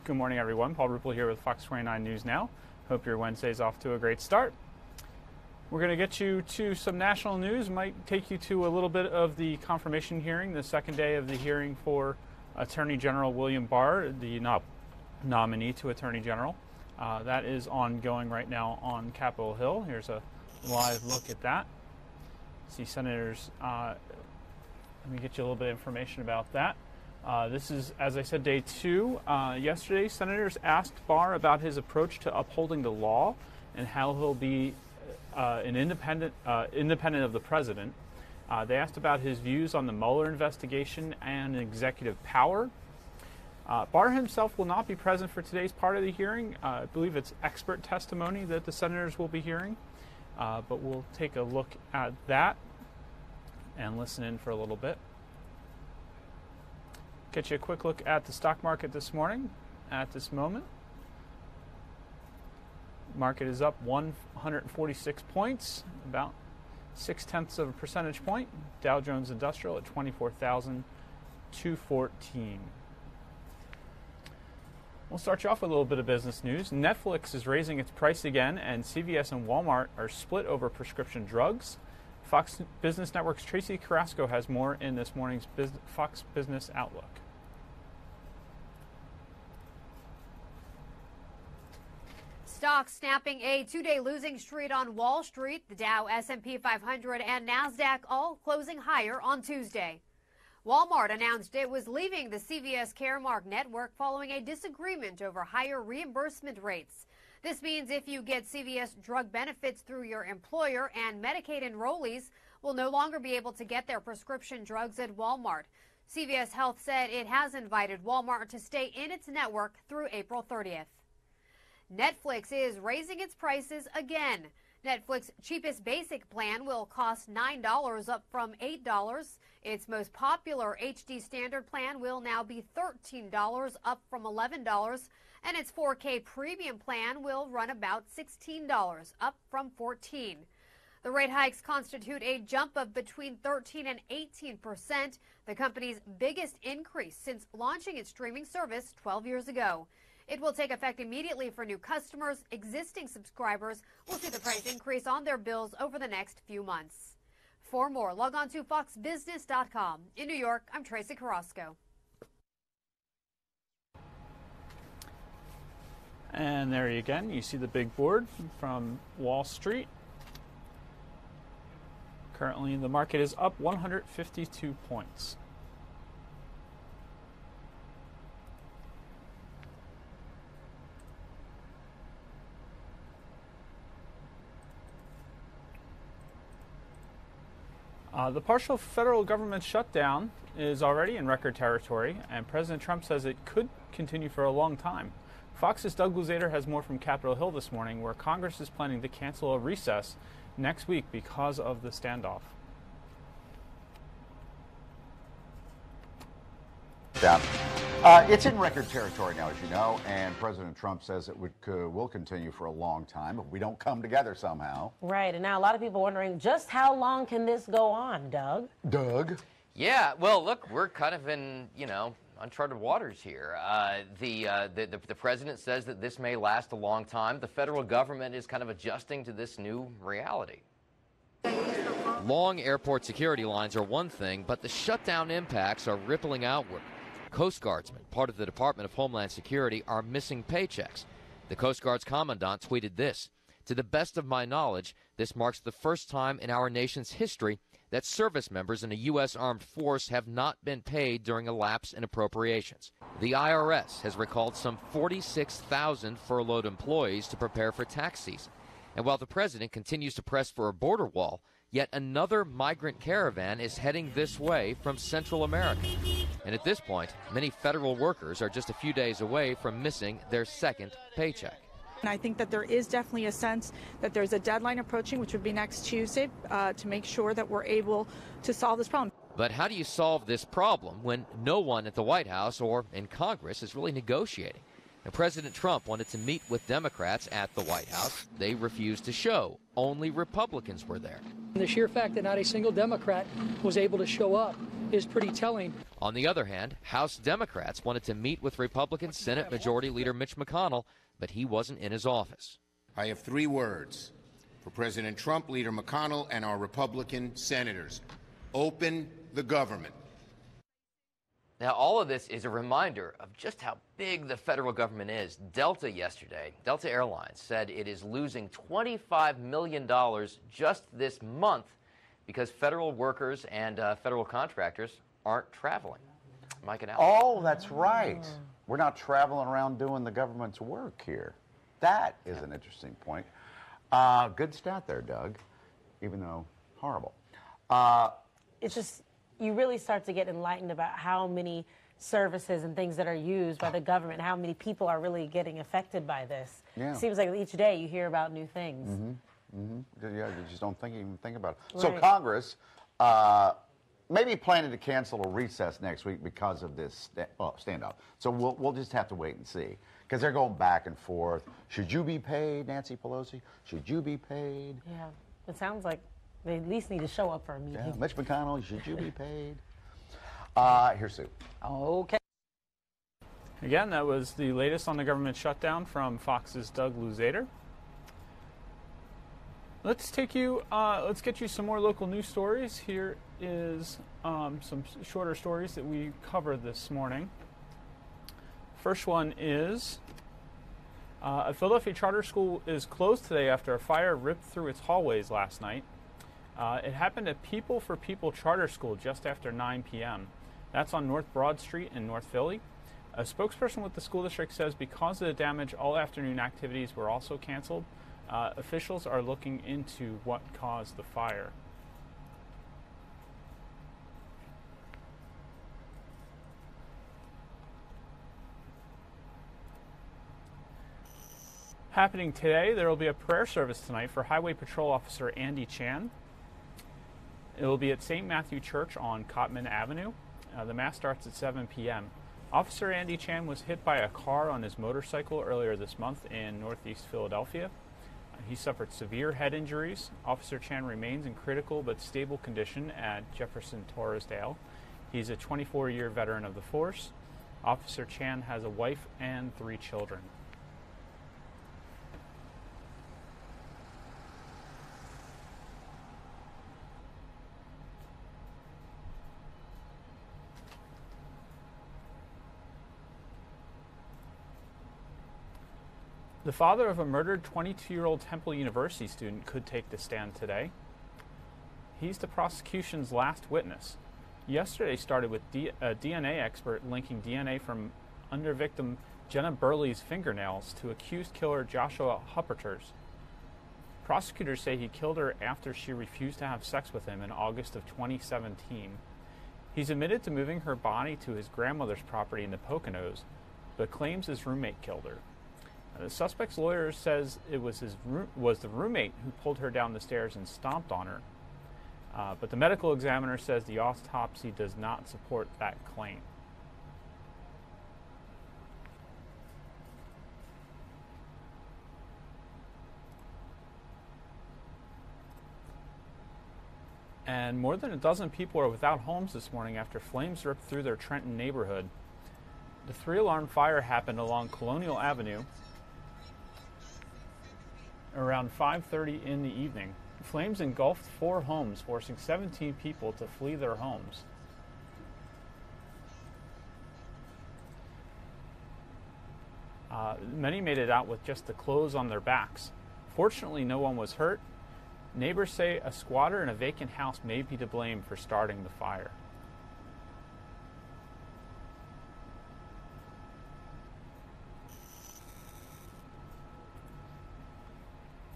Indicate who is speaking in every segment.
Speaker 1: Good morning, everyone. Paul Ruppel here with Fox 29 News Now. Hope your Wednesday's off to a great start. We're going to get you to some national news. Might take you to a little bit of the confirmation hearing, the second day of the hearing for Attorney General William Barr, the nominee to Attorney General. That is ongoing right now on Capitol Hill. Here's a live look at that. See senators, let me get you a little bit of information about that. This is, as I said, day two. Yesterday, senators asked Barr about his approach to upholding the law and how he'll be independent of the president. They asked about his views on the Mueller investigation and executive power. Barr himself will not be present for today's part of the hearing. I believe it's expert testimony that the senators will be hearing, but we'll take a look at that and listen in for a little bit. Get you a quick look at the stock market this morning at this moment. Market is up 146 points, about 0.6 of a percentage point. Dow Jones Industrial at 24,214. We'll start you off with a little bit of business news. Netflix is raising its price again, and CVS and Walmart are split over prescription drugs. Fox Business Network's Tracy Carrasco has more in this morning's Fox Business Outlook.
Speaker 2: Stocks snapping a two-day losing streak on Wall Street. The Dow, S&P 500, and NASDAQ all closing higher on Tuesday. Walmart announced it was leaving the CVS Caremark network following a disagreement over higher reimbursement rates. This means if you get CVS drug benefits through your employer, and Medicaid enrollees will no longer be able to get their prescription drugs at Walmart. CVS Health said it has invited Walmart to stay in its network through April 30th. Netflix is raising its prices again. Netflix's cheapest basic plan will cost $9, up from $8. Its most popular HD standard plan will now be $13, up from $11. And its 4K premium plan will run about $16, up from $14. The rate hikes constitute a jump of between 13 and 18%, the company's biggest increase since launching its streaming service 12 years ago. It will take effect immediately for new customers. Existing subscribers will see the price increase on their bills over the next few months. For more, log on to foxbusiness.com. In New York, I'm Tracy Carrasco.
Speaker 1: And there you again, you see the big board from Wall Street. Currently, the market is up 152 points. The partial federal government shutdown is already in record territory, and President Trump says it could continue for a long time. Fox's Doug Luzader has more from Capitol Hill this morning, where Congress is planning to cancel a recess next week because of the standoff.
Speaker 3: It's in record territory now, as you know, and President Trump says it will continue for a long time if we don't come together somehow.
Speaker 4: Right, and now a lot of people wondering just how long can this go on, Doug?
Speaker 3: Doug?
Speaker 5: Yeah, well, look, we're kind of in, uncharted waters here. The president says that this may last a long time. The federal government is kind of adjusting to this new reality. Long airport security lines are one thing, but the shutdown impacts are rippling outward. Coast Guardsmen, part of the Department of Homeland Security, are missing paychecks. The Coast Guard's commandant tweeted this: "To the best of my knowledge, this marks the first time in our nation's history that service members in a U.S. armed force have not been paid during a lapse in appropriations." The IRS has recalled some 46,000 furloughed employees to prepare for tax season. And while the president continues to press for a border wall, yet another migrant caravan is heading this way from Central America. And at this point, many federal workers are just a few days away from missing their second paycheck.
Speaker 6: And I think that there is definitely a sense that there's a deadline approaching, which would be next Tuesday, to make sure that we're able to solve this problem.
Speaker 5: But how do you solve this problem when no one at the White House or in Congress is really negotiating? And President Trump wanted to meet with Democrats at the White House. They refused to show. Only Republicans were there.
Speaker 7: The sheer fact that not a single Democrat was able to show up is pretty telling.
Speaker 5: On the other hand, House Democrats wanted to meet with Republican Senate Majority Leader Mitch McConnell, but he wasn't in his office.
Speaker 8: I have 3 words for President Trump, Leader McConnell, and our Republican senators. Open the government.
Speaker 5: Now, all of this is a reminder of just how big the federal government is. Delta Airlines said it is losing $25 million just this month because federal workers and federal contractors aren't traveling. Mike and Alex.
Speaker 3: Oh, that's right. We're not traveling around doing the government's work here. That is an interesting point. Good stat there, Doug, even though horrible.
Speaker 4: It's just, you really start to get enlightened about how many services and things that are used by the government, how many people are really getting affected by this.
Speaker 3: Yeah.
Speaker 4: It seems like each day you hear about new things.
Speaker 3: Yeah, you just don't even think about it.
Speaker 4: Right.
Speaker 3: So Congress may be planning to cancel a recess next week because of this standoff. So we'll just have to wait and see, because they're going back and forth. Should you be paid, Nancy Pelosi? Should you be paid?
Speaker 4: Yeah, it sounds like they at least need to show up for a meeting.
Speaker 3: Yeah. Mitch McConnell, should you be paid? Here's Sue.
Speaker 4: Okay.
Speaker 1: Again, that was the latest on the government shutdown from Fox's Doug Luzader. Let's get you some more local news stories. Here is some shorter stories that we covered this morning. First one is a Philadelphia charter school is closed today after a fire ripped through its hallways last night. It happened at People for People Charter School just after 9 p.m. That's on North Broad Street in North Philly. A spokesperson with the school district says because of the damage, all afternoon activities were also canceled. Officials are looking into what caused the fire. Happening today, there will be a prayer service tonight for Highway Patrol Officer Andy Chan. It will be at St. Matthew Church on Cottman Avenue. The Mass starts at 7 p.m. Officer Andy Chan was hit by a car on his motorcycle earlier this month in northeast Philadelphia. He suffered severe head injuries. Officer Chan remains in critical but stable condition at Jefferson Torresdale. He's a 24-year veteran of the force. Officer Chan has a wife and 3 children. The father of a murdered 22-year-old Temple University student could take the stand today. He's the prosecution's last witness. Yesterday started with a DNA expert linking DNA from under-victim Jenna Burley's fingernails to accused killer Joshua Hupperter's. Prosecutors say he killed her after she refused to have sex with him in August of 2017. He's admitted to moving her body to his grandmother's property in the Poconos, but claims his roommate killed her. The suspect's lawyer says it was the roommate who pulled her down the stairs and stomped on her. But the medical examiner says the autopsy does not support that claim. And more than a dozen people are without homes this morning after flames ripped through their Trenton neighborhood. The 3-alarm fire happened along Colonial Avenue around 5:30 in the evening. Flames engulfed 4 homes, forcing 17 people to flee their homes. Many made it out with just the clothes on their backs. Fortunately, no one was hurt. Neighbors say a squatter in a vacant house may be to blame for starting the fire.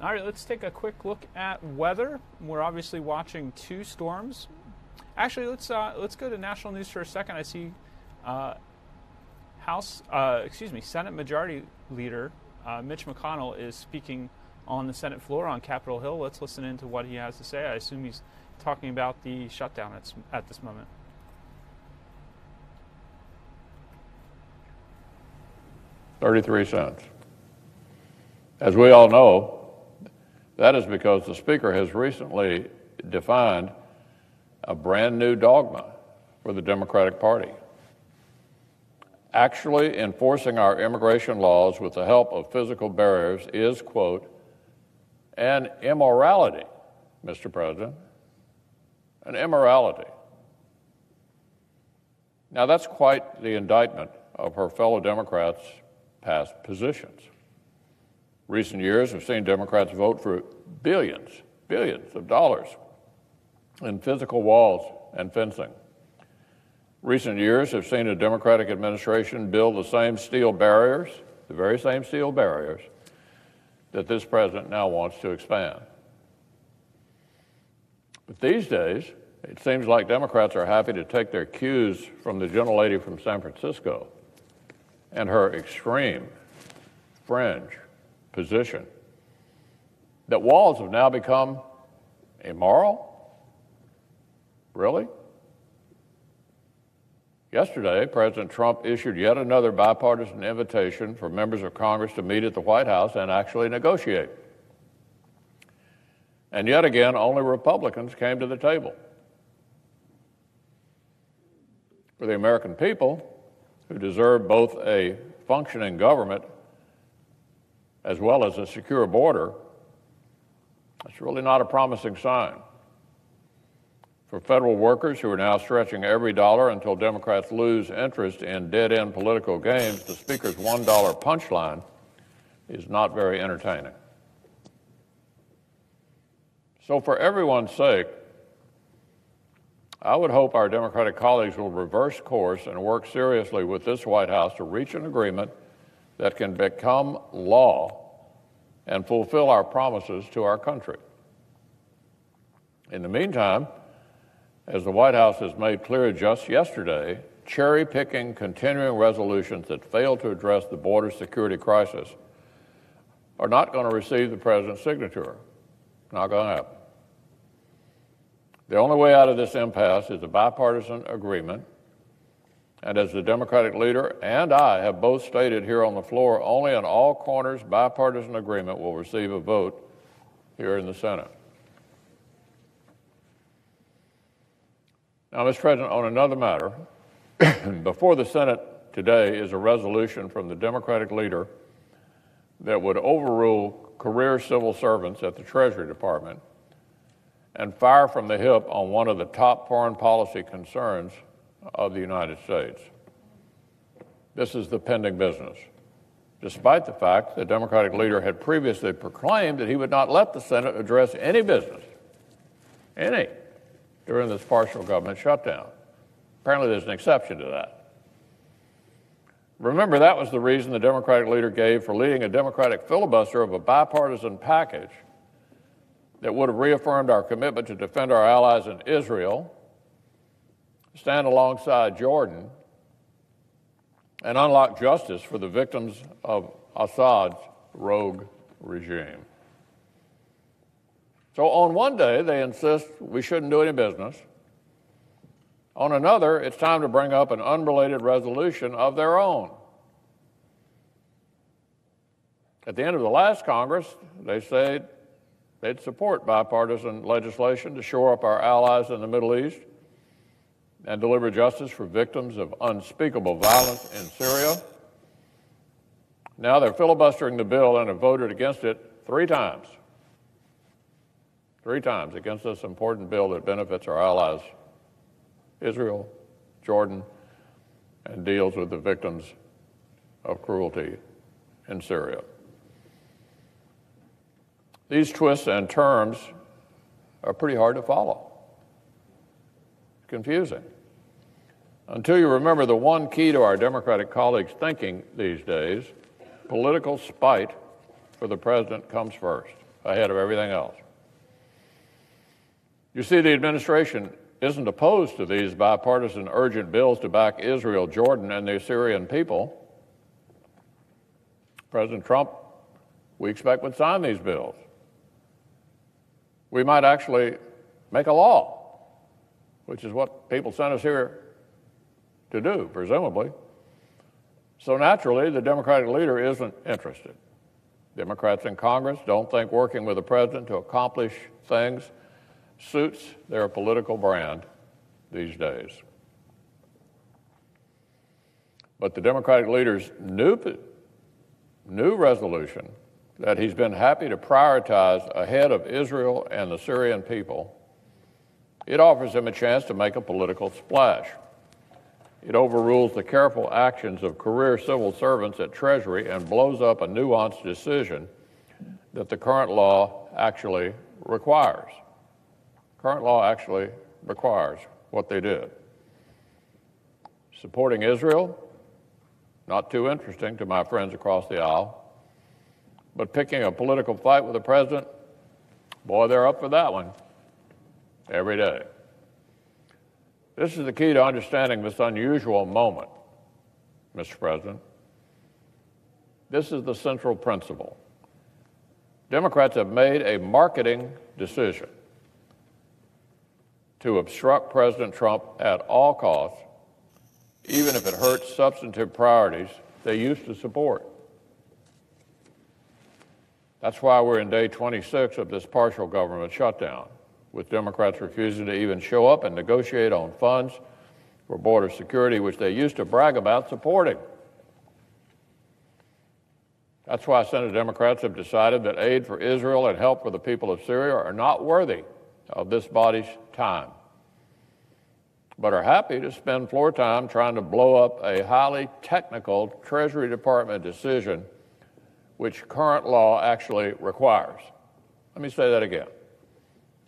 Speaker 1: All right, let's take a quick look at weather. We're obviously watching 2 storms. Actually, let's go to national news for a second. I see Senate Majority Leader Mitch McConnell is speaking on the Senate floor on Capitol Hill. Let's listen in to what he has to say. I assume he's talking about the shutdown at this moment.
Speaker 9: 33 cents. As we all know, that is because the Speaker has recently defined a brand new dogma for the Democratic Party. Actually enforcing our immigration laws with the help of physical barriers is, quote, an immorality, Mr. President, an immorality. Now, that's quite the indictment of her fellow Democrats' past positions. Recent years have seen Democrats vote for billions of dollars in physical walls and fencing. Recent years have seen a Democratic administration build the same steel barriers, the very same steel barriers, that this president now wants to expand. But these days, it seems like Democrats are happy to take their cues from the gentlelady from San Francisco and her extreme, fringe position that walls have now become immoral? Really? Yesterday, President Trump issued yet another bipartisan invitation for members of Congress to meet at the White House and actually negotiate. And yet again, only Republicans came to the table. For the American people, who deserve both a functioning government as well as a secure border, it's really not a promising sign. For federal workers who are now stretching every dollar until Democrats lose interest in dead-end political games, the Speaker's $1 punchline is not very entertaining. So for everyone's sake, I would hope our Democratic colleagues will reverse course and work seriously with this White House to reach an agreement that can become law and fulfill our promises to our country. In the meantime, as the White House has made clear just yesterday, cherry-picking continuing resolutions that fail to address the border security crisis are not going to receive the president's signature. Not going to happen. The only way out of this impasse is a bipartisan agreement, and as the Democratic leader and I have both stated here on the floor, only an all-corners bipartisan agreement will receive a vote here in the Senate. Now, Mr. President, on another matter, before the Senate today is a resolution from the Democratic leader that would overrule career civil servants at the Treasury Department and fire from the hip on one of the top foreign policy concerns of the United States. This is the pending business, despite the fact the Democratic leader had previously proclaimed that he would not let the Senate address any business, during this partial government shutdown. Apparently there's an exception to that. Remember, that was the reason the Democratic leader gave for leading a Democratic filibuster of a bipartisan package that would have reaffirmed our commitment to defend our allies in Israel, stand alongside Jordan, and unlock justice for the victims of Assad's rogue regime. So on one day, they insist we shouldn't do any business. On another, it's time to bring up an unrelated resolution of their own. At the end of the last Congress, they said they'd support bipartisan legislation to shore up our allies in the Middle East and deliver justice for victims of unspeakable violence in Syria. Now they're filibustering the bill and have voted against it 3 times. 3 times against this important bill that benefits our allies, Israel, Jordan, and deals with the victims of cruelty in Syria. These twists and turns are pretty hard to follow. It's confusing. Until you remember the one key to our Democratic colleagues' thinking these days, political spite for the president comes first, ahead of everything else. You see, the administration isn't opposed to these bipartisan urgent bills to back Israel, Jordan, and the Syrian people. President Trump, we expect, would sign these bills. We might actually make a law, which is what people sent us here to do, presumably. So naturally, the Democratic leader isn't interested. Democrats in Congress don't think working with the president to accomplish things suits their political brand these days. But the Democratic leader's new resolution that he's been happy to prioritize ahead of Israel and the Syrian people, it offers him a chance to make a political splash. It overrules the careful actions of career civil servants at Treasury and blows up a nuanced decision that the current law actually requires. Current law actually requires what they did. Supporting Israel, not too interesting to my friends across the aisle, but picking a political fight with the president, boy, they're up for that one every day. This is the key to understanding this unusual moment, Mr. President. This is the central principle. Democrats have made a marketing decision to obstruct President Trump at all costs, even if it hurts substantive priorities they used to support. That's why we're in day 26 of this partial government shutdown, with Democrats refusing to even show up and negotiate on funds for border security, which they used to brag about supporting. That's why Senate Democrats have decided that aid for Israel and help for the people of Syria are not worthy of this body's time, but are happy to spend floor time trying to blow up a highly technical Treasury Department decision which current law actually requires. Let me say that again.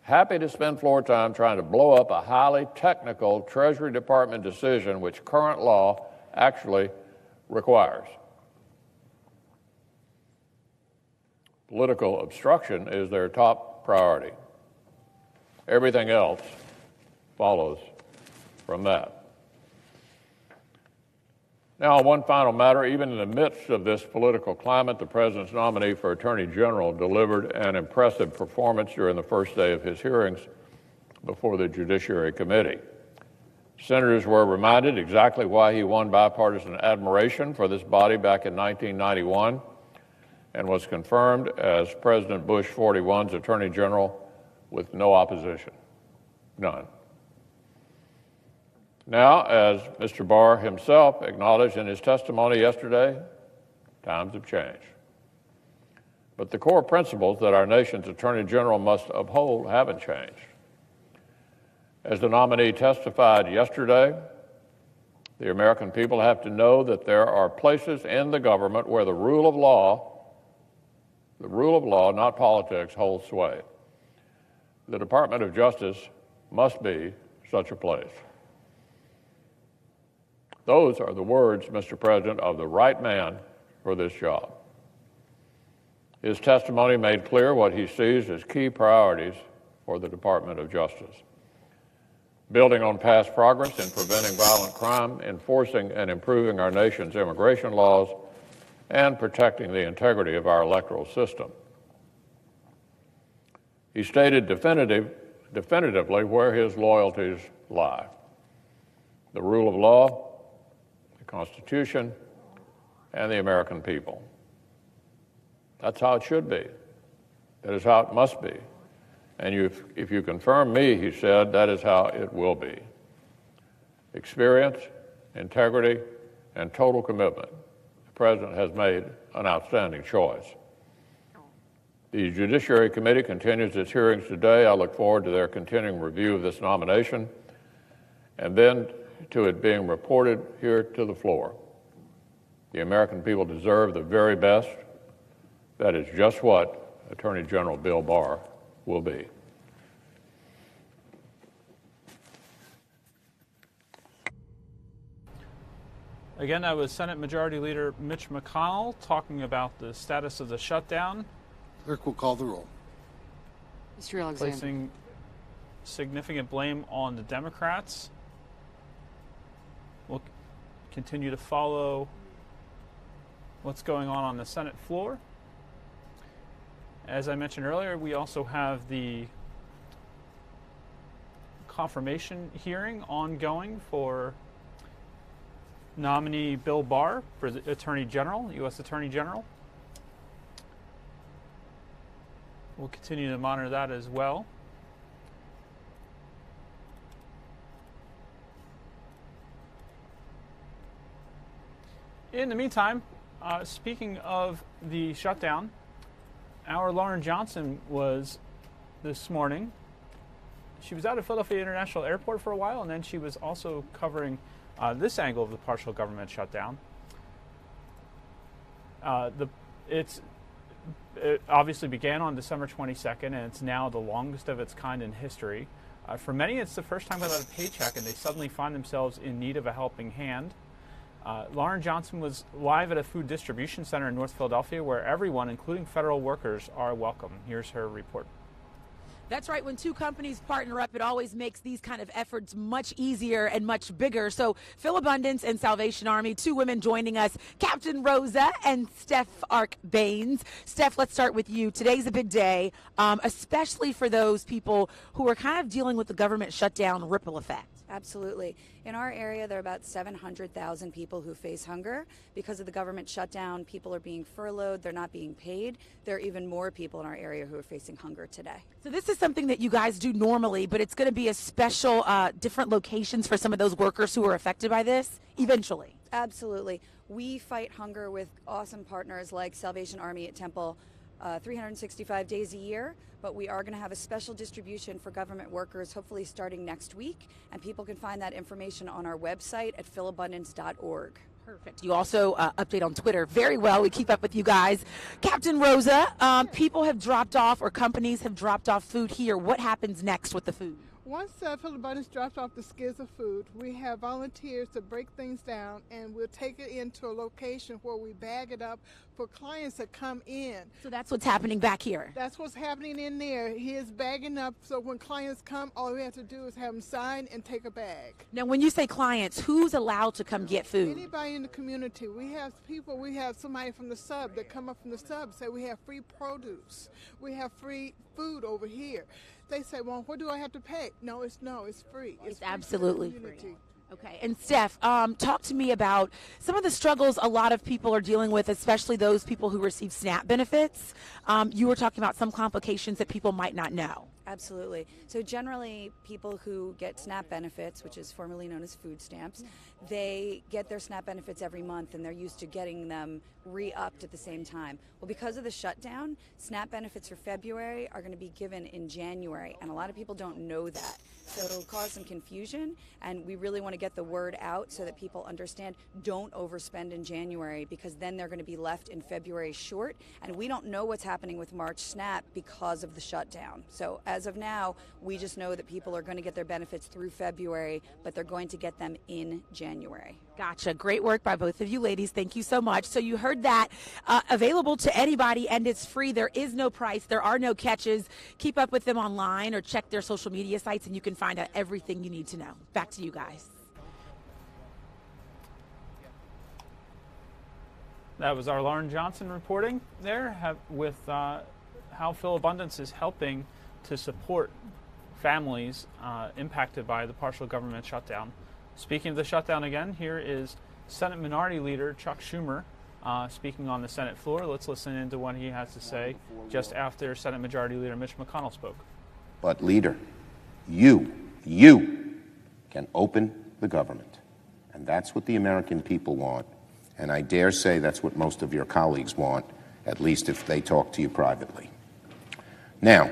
Speaker 9: Happy to spend floor time trying to blow up a highly technical Treasury Department decision which current law actually requires. Political obstruction is their top priority. Everything else follows from that. Now, on one final matter, even in the midst of this political climate, the President's nominee for Attorney General delivered an impressive performance during the first day of his hearings before the Judiciary Committee. Senators were reminded exactly why he won bipartisan admiration for this body back in 1991 and was confirmed as President Bush 41's Attorney General with no opposition. None. Now, as Mr. Barr himself acknowledged in his testimony yesterday, times have changed. But the core principles that our nation's Attorney General must uphold haven't changed. As the nominee testified yesterday, the American people have to know that there are places in the government where the rule of law, not politics, holds sway. The Department of Justice must be such a place. Those are the words, Mr. President, of the right man for this job. His testimony made clear what he sees as key priorities for the Department of Justice. Building on past progress in preventing violent crime, enforcing and improving our nation's immigration laws, and protecting the integrity of our electoral system. He stated definitively where his loyalties lie: the rule of law, the Constitution, and the American people. That's how it should be. That is how it must be. And if you confirm me, he said, that is how it will be. Experience, integrity, and total commitment. The President has made an outstanding choice. The Judiciary Committee continues its hearings today. I look forward to their continuing review of this nomination and then to it being reported here to the floor. The American people deserve the very best. That is just what Attorney General Bill Barr will be.
Speaker 1: Again, that was Senate Majority Leader Mitch McConnell talking about the status of the shutdown.
Speaker 7: Clerk will call the roll.
Speaker 10: Mr. Alexander.
Speaker 1: Placing significant blame on the Democrats. We'll continue to follow what's going on the Senate floor. As I mentioned earlier, we also have the confirmation hearing ongoing for nominee Bill Barr for the Attorney General, U.S. Attorney General. We'll continue to monitor that as well. In the meantime, speaking of the shutdown, our Lauren Johnson was this morning. She was out at Philadelphia International Airport for a while, and then she was also covering this angle of the partial government shutdown. It obviously began on December 22nd, and it's now the longest of its kind in history. For many, it's the first time without a paycheck, and they suddenly find themselves in need of a helping hand. Lauren Johnson was live at a food distribution center in North Philadelphia where everyone, including federal workers, are welcome. Here's her report.
Speaker 7: That's right. When two companies partner up, it always makes these kind of efforts much easier and much bigger. So Philabundance and Salvation Army, two women joining us, Captain Rosa and Steph Baines. Steph, let's start with you. Today's a big day, especially for those people who are kind of dealing with the government shutdown ripple effect.
Speaker 11: Absolutely. In our area, there are about 700,000 people who face hunger. Because of the government shutdown, people are being furloughed. They're not being paid. There are even more people in our area who are facing hunger today.
Speaker 7: So this is something that you guys do normally, but it's going to be a special, different locations for some of those workers who are affected by this eventually.
Speaker 11: Absolutely. We fight hunger with awesome partners like Salvation Army at Temple 365 days a year, but we are going to have a special distribution for government workers, hopefully starting next week, and people can find that information on our website at philabundance.org.
Speaker 7: Perfect. You also update on Twitter very well. We keep up with you guys. Captain Rosa, people have dropped off or companies have dropped off food here. What happens next with the food?
Speaker 12: Once Philabundance drops off the skids of food, we have volunteers to break things down, and we'll take it into a location where we bag it up for clients that come in.
Speaker 7: So that's what's happening back here.
Speaker 12: That's what's happening in there. He is bagging up, so when clients come, all we have to do is have them sign and take a bag.
Speaker 7: Now, when you say clients, who's allowed to come get food?
Speaker 12: Anybody in the community. We have somebody from the sub that come up from the sub, say we have free produce. We have free food over here. They say, well, what do I have to pay? No, it's free.
Speaker 7: It's free, absolutely free. Okay. And Steph, talk to me about some of the struggles a lot of people are dealing with, especially those people who receive SNAP benefits. You were talking about some complications that people might not know.
Speaker 11: Absolutely. So generally, people who get SNAP benefits, which is formerly known as food stamps, they get their SNAP benefits every month, and they're used to getting them re-upped at the same time. Well, because of the shutdown, SNAP benefits for February are going to be given in January, and a lot of people don't know that. So it'll cause some confusion, and we really want to get the word out so that people understand, don't overspend in January, because then they're going to be left in February short, and we don't know what's happening with March SNAP because of the shutdown. So as of now, we just know that people are going to get their benefits through February, but they're going to get them in January.
Speaker 7: Gotcha. Great work by both of you ladies. Thank you so much. So you heard that, available to anybody, and it's free. There is no price. There are no catches. Keep up with them online or check their social media sites, and you can find out everything you need to know. Back to you guys.
Speaker 1: That was our Lauren Johnson reporting there with how Philabundance is helping to support families impacted by the partial government shutdown. Speaking of the shutdown again, here is Senate Minority Leader Chuck Schumer speaking on the Senate floor. Let's listen into what he has to say just after Senate Majority Leader Mitch McConnell spoke.
Speaker 8: But leader, you can open the government. And that's what the American people want. And I dare say that's what most of your colleagues want, at least if they talk to you privately. Now,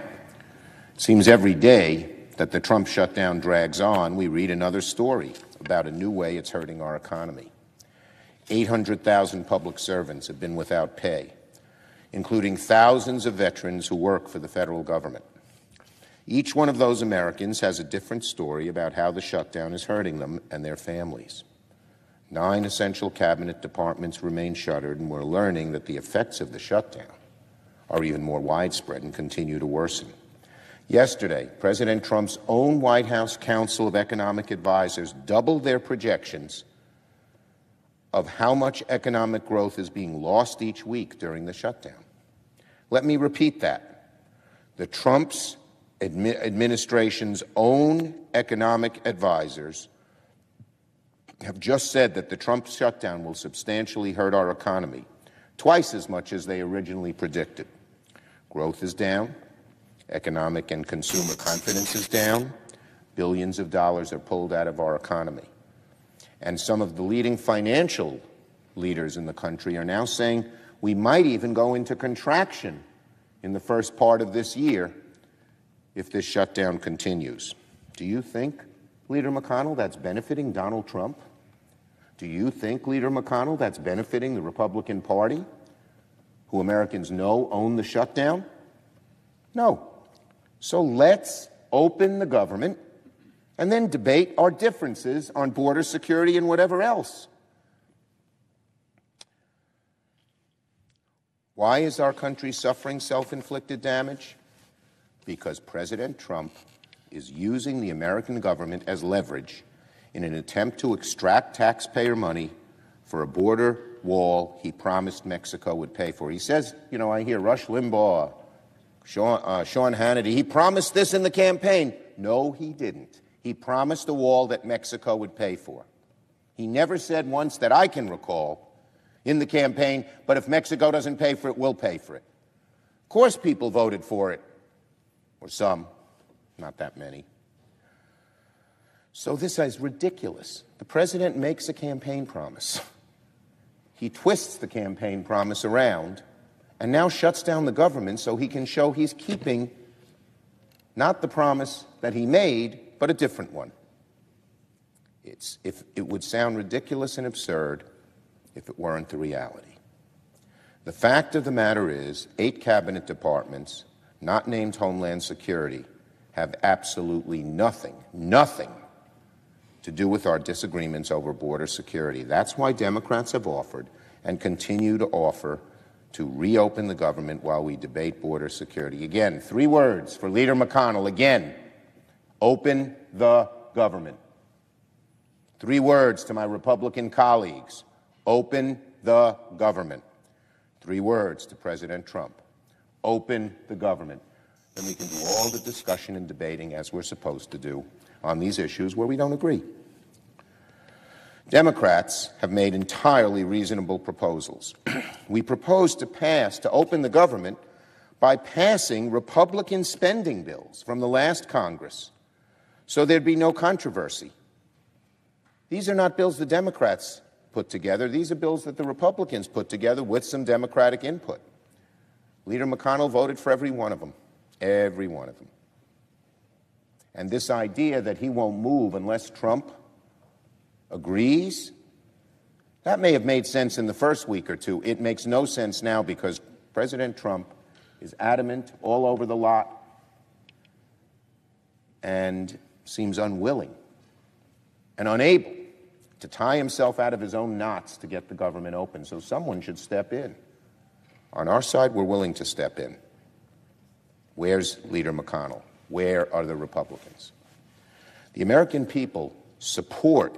Speaker 8: it seems every day that the Trump shutdown drags on, we read another story about a new way it's hurting our economy. 800,000 public servants have been without pay, including thousands of veterans who work for the federal government. Each one of those Americans has a different story about how the shutdown is hurting them and their families. 9 essential cabinet departments remain shuttered, and we're learning that the effects of the shutdown are even more widespread and continue to worsen. Yesterday, President Trump's own White House Council of Economic Advisors doubled their projections of how much economic growth is being lost each week during the shutdown. Let me repeat that. The Trump's administration's own economic advisors have just said that the Trump shutdown will substantially hurt our economy, twice as much as they originally predicted. Growth is down. Economic and consumer confidence is down. Billions of dollars are pulled out of our economy. And some of the leading financial leaders in the country are now saying we might even go into contraction in the first part of this year if this shutdown continues. Do you think, Leader McConnell, that's benefiting Donald Trump? Do you think, Leader McConnell, that's benefiting the Republican Party, who Americans know own the shutdown? No. So let's open the government and then debate our differences on border security and whatever else. Why is our country suffering self-inflicted damage? Because President Trump is using the American government as leverage in an attempt to extract taxpayer money for a border wall he promised Mexico would pay for. He says, you know, I hear Rush Limbaugh, Sean Hannity, he promised this in the campaign. No, he didn't. He promised a wall that Mexico would pay for. He never said once that I can recall in the campaign, but if Mexico doesn't pay for it, we'll pay for it. Of course people voted for it, or some, not that many. So this is ridiculous. The president makes a campaign promise. He twists the campaign promise around and now shuts down the government so he can show he's keeping not the promise that he made, but a different one. It would sound ridiculous and absurd if it weren't the reality. The fact of the matter is, 8 cabinet departments, not named Homeland Security, have absolutely nothing to do with our disagreements over border security. That's why Democrats have offered and continue to offer to reopen the government while we debate border security. Again, 3 words for Leader McConnell. Again, open the government. 3 words to my Republican colleagues. Open the government. 3 words to President Trump. Open the government. Then we can do all the discussion and debating as we're supposed to do on these issues where we don't agree. Democrats have made entirely reasonable proposals. We propose to open the government by passing Republican spending bills from the last Congress so there'd be no controversy. These are not bills the Democrats put together. These are bills that the Republicans put together with some Democratic input. Leader McConnell voted for every one of them. Every one of them. And this idea that he won't move unless Trump agrees, that may have made sense in the first week or two. It makes no sense now because President Trump is adamant all over the lot and seems unwilling and unable to tie himself out of his own knots to get the government open. So someone should step in. On our side, we're willing to step in. Where's Leader McConnell? Where are the Republicans? The American people support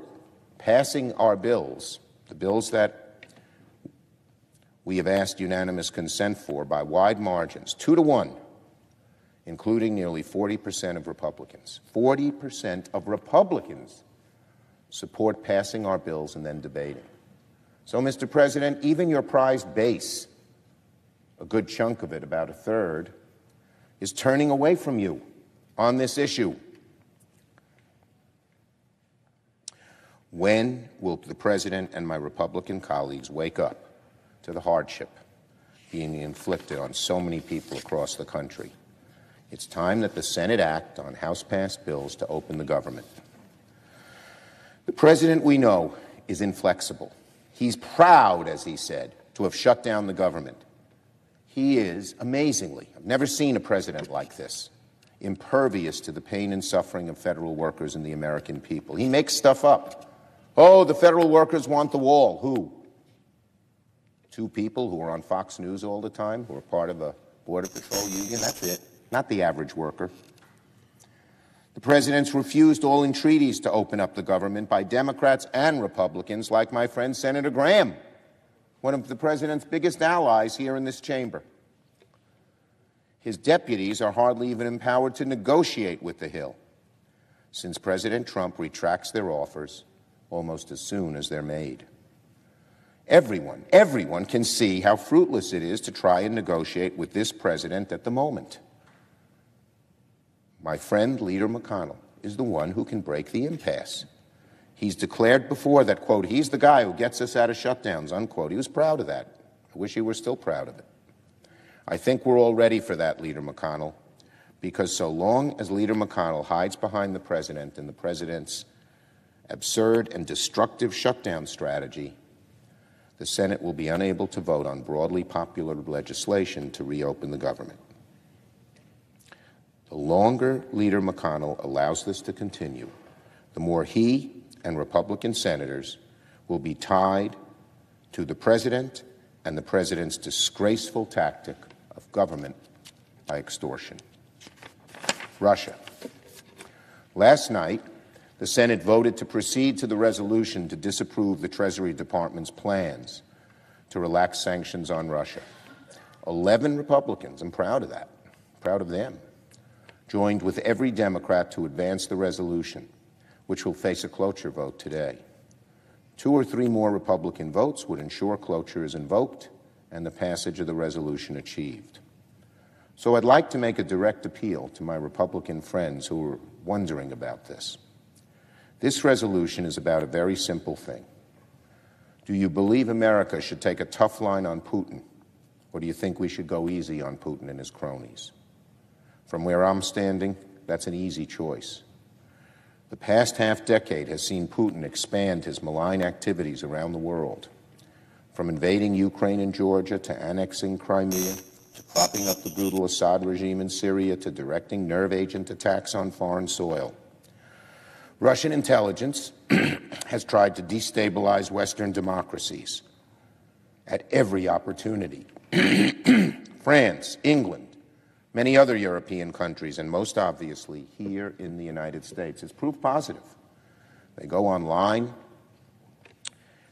Speaker 8: passing our bills, the bills that we have asked unanimous consent for by wide margins, 2-1, including nearly 40% of Republicans. 40% of Republicans support passing our bills and then debating. So, Mr. President, even your prized base, a good chunk of it, about a third, is turning away from you on this issue. When will the President and my Republican colleagues wake up to the hardship being inflicted on so many people across the country? It's time that the Senate act on House-passed bills to open the government. The President, we know, is inflexible. He's proud, as he said, to have shut down the government. He is, amazingly, I've never seen a president like this, impervious to the pain and suffering of federal workers and the American people. He makes stuff up. Oh, the federal workers want the wall. Who? 2 people who are on Fox News all the time, who are part of a Border Patrol union. That's it. Not the average worker. The president's refused all entreaties to open up the government by Democrats and Republicans, like my friend Senator Graham, one of the president's biggest allies here in this chamber. His deputies are hardly even empowered to negotiate with the Hill, since President Trump retracts their offers almost as soon as they're made. Everyone can see how fruitless it is to try and negotiate with this president at the moment. My friend, Leader McConnell, is the one who can break the impasse. He's declared before that, quote, he's the guy who gets us out of shutdowns, unquote. He was proud of that. I wish he were still proud of it. I think we're all ready for that, Leader McConnell, because so long as Leader McConnell hides behind the president and the president's absurd and destructive shutdown strategy, the Senate will be unable to vote on broadly popular legislation to reopen the government. The longer Leader McConnell allows this to continue, the more he and Republican senators will be tied to the president and the president's disgraceful tactic of government by extortion. Russia. Last night, the Senate voted to proceed to the resolution to disapprove the Treasury Department's plans to relax sanctions on Russia. 11 Republicans, I'm proud of that, proud of them, joined with every Democrat to advance the resolution, which will face a cloture vote today. 2 or 3 more Republican votes would ensure cloture is invoked and the passage of the resolution achieved. So I'd like to make a direct appeal to my Republican friends who are wondering about this. This resolution is about a very simple thing. Do you believe America should take a tough line on Putin, or do you think we should go easy on Putin and his cronies? From where I'm standing, that's an easy choice. The past half-decade has seen Putin expand his malign activities around the world, from invading Ukraine and Georgia to annexing Crimea, to propping up the brutal Assad regime in Syria, to directing nerve agent attacks on foreign soil. Russian intelligence has tried to destabilize Western democracies at every opportunity. France, England, many other European countries, and most obviously here in the United States. It's proof positive. They go online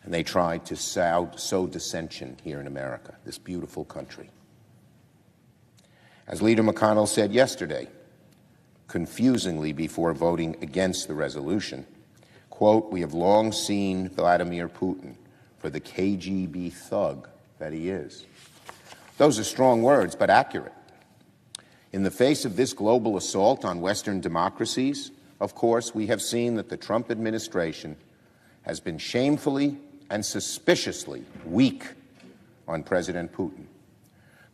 Speaker 8: and they try to sow dissension here in America, this beautiful country. As Leader McConnell said yesterday, confusingly before voting against the resolution, quote, we have long seen Vladimir Putin for the KGB thug that he is. Those are strong words, but accurate. In the face of this global assault on Western democracies, of course, we have seen that the Trump administration has been shamefully and suspiciously weak on President Putin.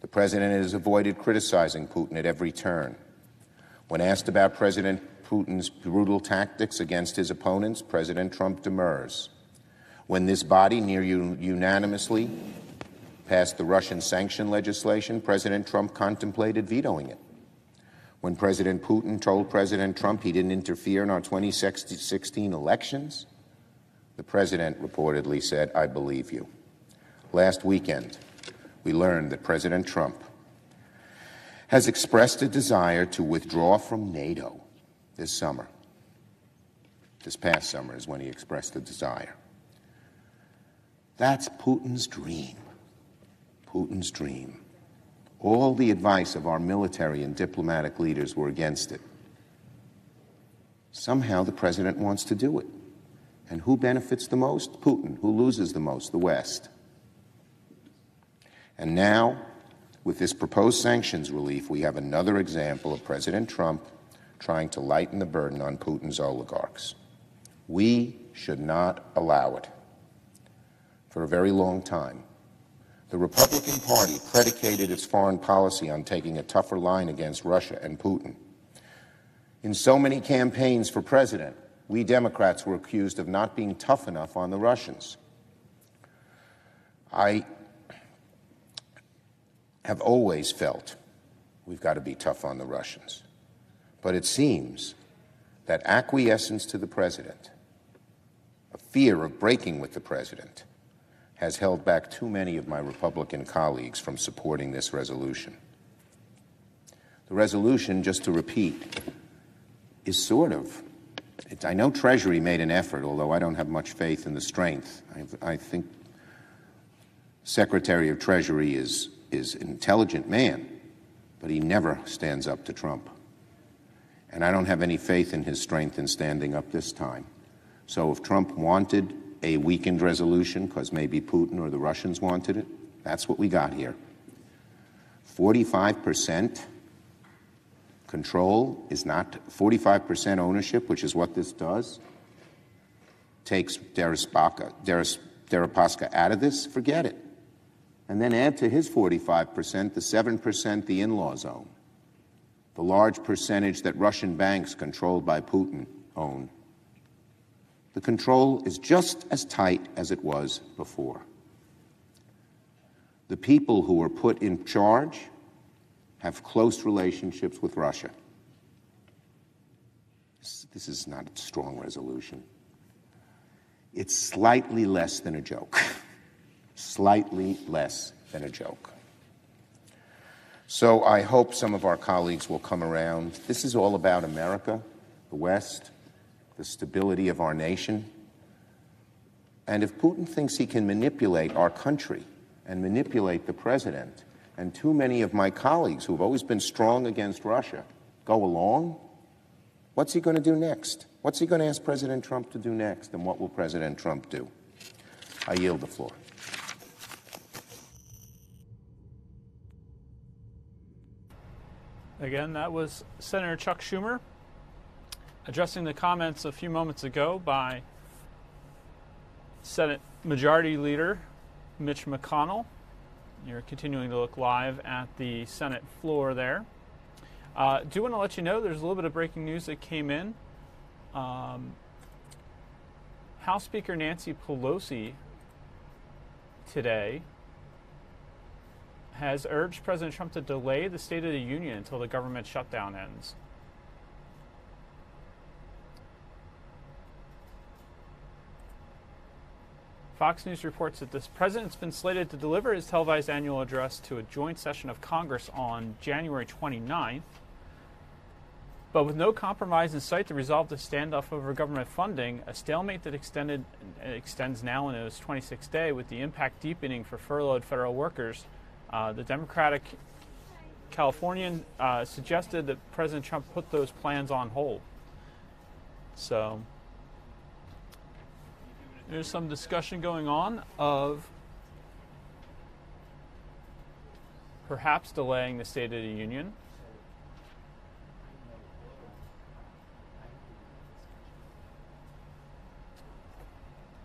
Speaker 8: The president has avoided criticizing Putin at every turn. When asked about President Putin's brutal tactics against his opponents, President Trump demurs. When this body near unanimously passed the Russian sanction legislation, President Trump contemplated vetoing it. When President Putin told President Trump he didn't interfere in our 2016 elections, the president reportedly said, I believe you. Last weekend, we learned that President Trump has expressed a desire to withdraw from NATO this summer. This past summer is when he expressed the desire. That's Putin's dream. Putin's dream. All the advice of our military and diplomatic leaders were against it. Somehow the president wants to do it. And who benefits the most? Putin. Who loses the most? The West. And now, with this proposed sanctions relief, we have another example of President Trump trying to lighten the burden on Putin's oligarchs. We should not allow it. For a very long time, the Republican Party predicated its foreign policy on taking a tougher line against Russia and Putin. In so many campaigns for president, we Democrats were accused of not being tough enough on the Russians. I have always felt we've got to be tough on the Russians. But it seems that acquiescence to the president, a fear of breaking with the president, has held back too many of my Republican colleagues from supporting this resolution. The resolution, just to repeat, is sort of, I know Treasury made an effort, although I don't have much faith in the strength. I think Secretary of Treasury is an intelligent man, but he never stands up to Trump. And I don't have any faith in his strength in standing up this time. So if Trump wanted a weakened resolution, because maybe Putin or the Russians wanted it, that's what we got here. 45% control is not 45% ownership, which is what this does, takes Deripaska out of this, forget it. And then add to his 45% the 7% the in-law zone, the large percentage that Russian banks controlled by Putin own. The control is just as tight as it was before. The people who were put in charge have close relationships with Russia. This is not a strong resolution. It's slightly less than a joke. Slightly less than a joke. So I hope some of our colleagues will come around. This is all about America, the West, the stability of our nation. And if Putin thinks he can manipulate our country and manipulate the president, and too many of my colleagues who have always been strong against Russia go along, what's he going to do next? What's he going to ask President Trump to do next? And what will President Trump do? I yield the floor.
Speaker 1: Again, that was Senator Chuck Schumer addressing the comments a few moments ago by Senate Majority Leader Mitch McConnell. You're continuing to look live at the Senate floor there. Do want to let you know there's a little bit of breaking news that came in. House Speaker Nancy Pelosi today has urged President Trump to delay the State of the Union until the government shutdown ends. Fox News reports that this president's been slated to deliver his televised annual address to a joint session of Congress on January 29th. But with no compromise in sight to resolve the standoff over government funding, a stalemate that extends now into its 26th day, with the impact deepening for furloughed federal workers, the Democratic Californian suggested that President Trump put those plans on hold. So there's some discussion going on of perhaps delaying the State of the Union.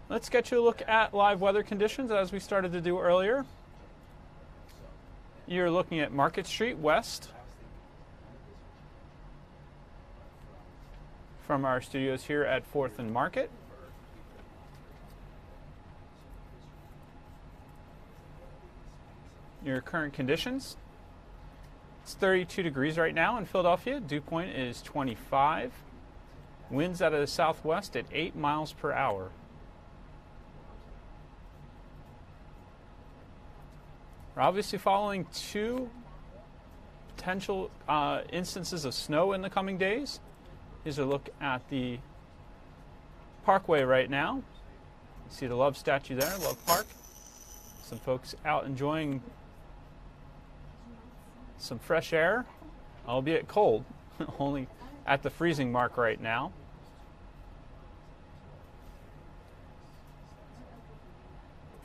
Speaker 1: Let's get you a look at live weather conditions as we started to do earlier. You're looking at Market Street West from our studios here at 4th and Market. Your current conditions. It's 32 degrees right now in Philadelphia. Dew point is 25. Winds out of the southwest at 8 miles per hour. We're obviously following two potential instances of snow in the coming days. Here's a look at the Parkway right now. You see the Love statue there, Love Park. Some folks out enjoying some fresh air, albeit cold, only at the freezing mark right now.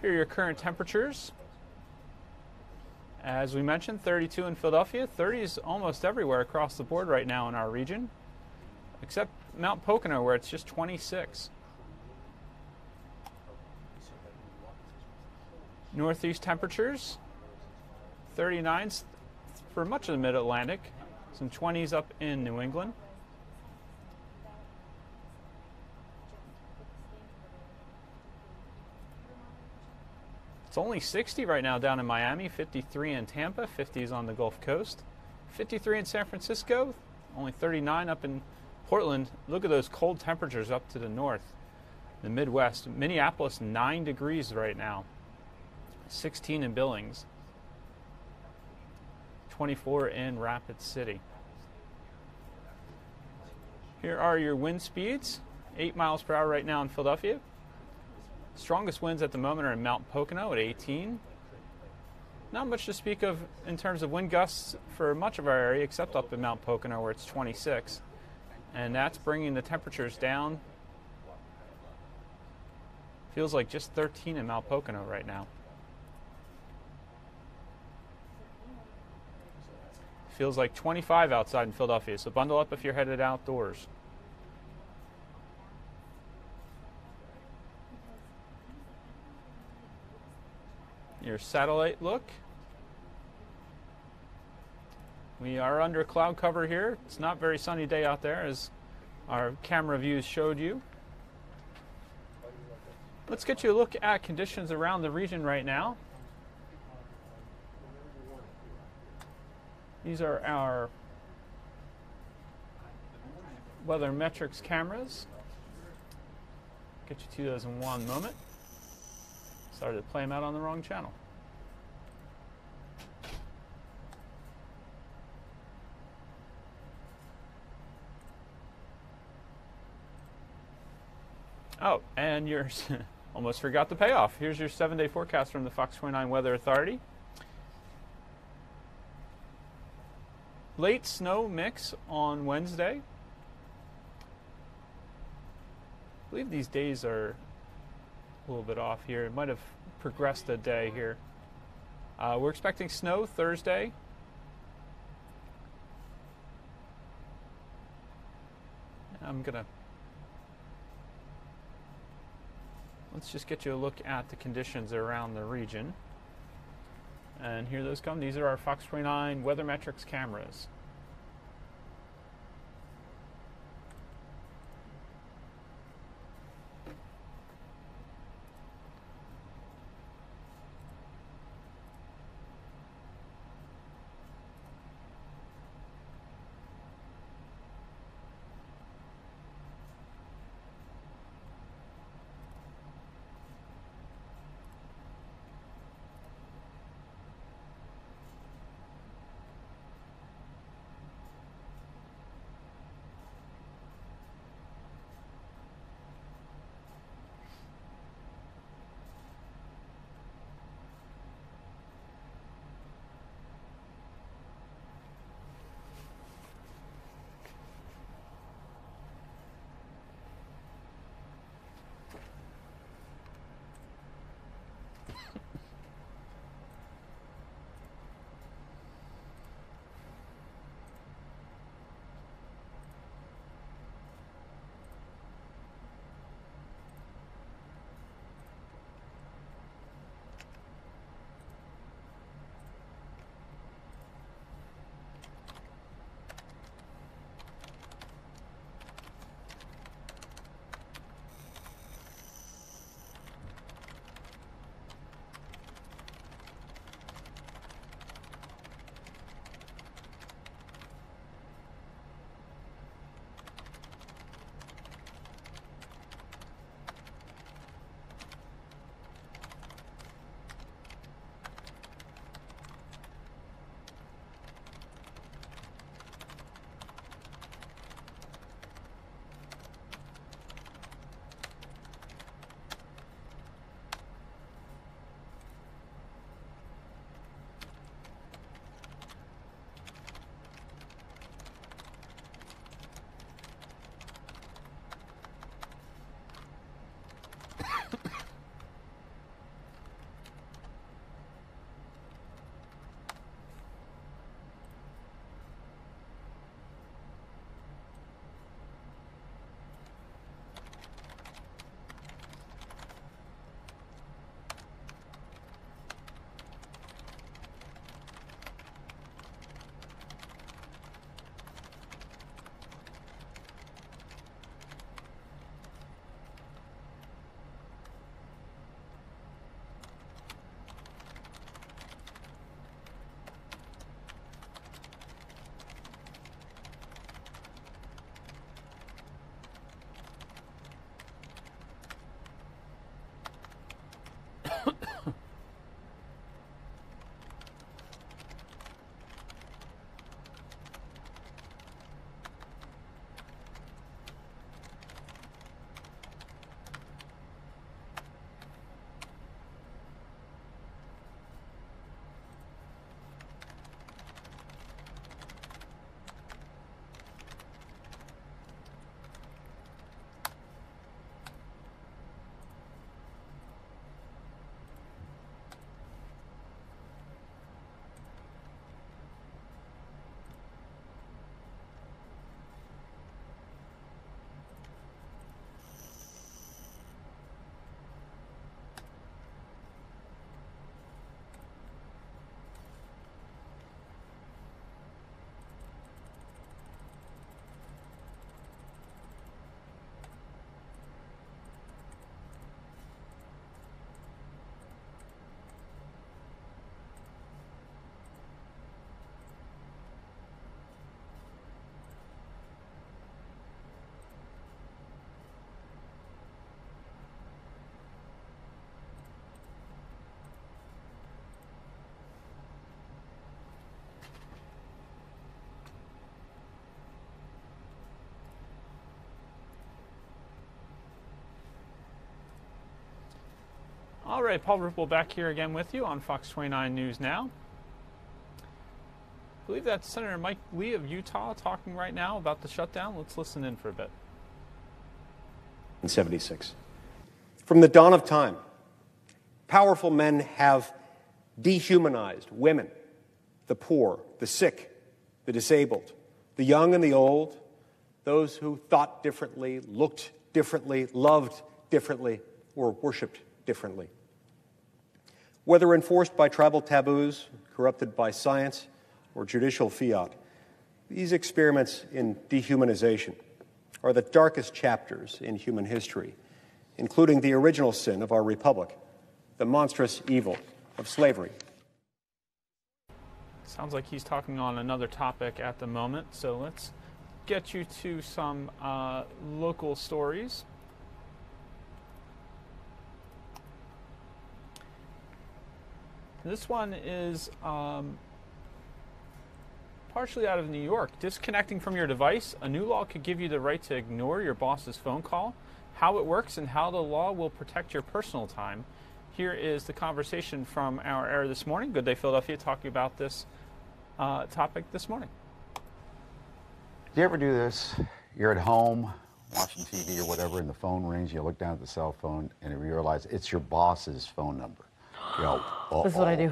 Speaker 1: Here are your current temperatures. As we mentioned, 32 in Philadelphia, 30 is almost everywhere across the board right now in our region, except Mount Pocono where it's just 26. Northeast temperatures, 39s for much of the Mid-Atlantic, some 20s up in New England. It's only 60 right now down in Miami, 53 in Tampa, 50s on the Gulf Coast, 53 in San Francisco, only 39 up in Portland. Look at those cold temperatures up to the north, the Midwest. Minneapolis, 9 degrees right now, 16 in Billings, 24 in Rapid City. Here are your wind speeds, 8 miles per hour right now in Philadelphia. Strongest winds at the moment are in Mount Pocono at 18. Not much to speak of in terms of wind gusts for much of our area, except up in Mount Pocono where it's 26. And that's bringing the temperatures down. Feels like just 13 in Mount Pocono right now. Feels like 25 outside in Philadelphia, so bundle up if you're headed outdoors. your satellite look. We are under cloud cover here. It's not a very sunny day out there, as our camera views showed you. Let's get you a look at conditions around the region right now. These are our weather metrics cameras. Get you to those in one moment. Started to play them out on the wrong channel. Oh, and yours almost forgot the payoff. Here's your 7-day forecast from the Fox 29 Weather Authority. Late snow mix on Wednesday. I believe these days are a little bit off here. It might have progressed a day here. We're expecting snow Thursday. Let's just get you a look at the conditions around the region. And here those come. These are our Fox 29 Weather Metrics cameras. All right, Paul Ripple back here again with you on Fox 29 News Now. I believe that's Senator Mike Lee of Utah talking right now about the shutdown. Let's listen in for a bit.
Speaker 13: In 76. From the dawn of time, powerful men have dehumanized women, the poor, the sick, the disabled, the young and the old, those who thought differently, looked differently, loved differently, or worshipped differently. Whether enforced by tribal taboos, corrupted by science, or judicial fiat, these experiments in dehumanization are the darkest chapters in human history, including the original sin of our republic, the monstrous evil of slavery.
Speaker 1: Sounds like he's talking on another topic at the moment, so let's get you to some local stories. This one is partially out of New York. Disconnecting from your device, a new law could give you the right to ignore your boss's phone call. How it works and how the law will protect your personal time. Here is the conversation from our air this morning. Good Day Philadelphia talking about this topic this morning.
Speaker 3: Do you ever do this? You're at home watching TV or whatever, and the phone rings. You look down at the cell phone and you realize it's your boss's phone number. You go,
Speaker 4: This is what I do.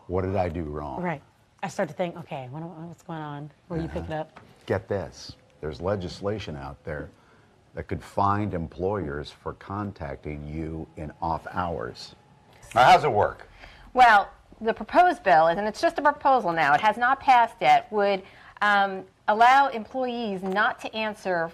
Speaker 3: What did I do wrong?
Speaker 4: Right. I start to think, okay, what's going on? Will you pick it up?
Speaker 3: Get this. There's legislation out there that could find employers for contacting you in off hours. Now, how's it work?
Speaker 14: Well, the proposed bill, and it's just a proposal now, it has not passed yet, would allow employees not to answer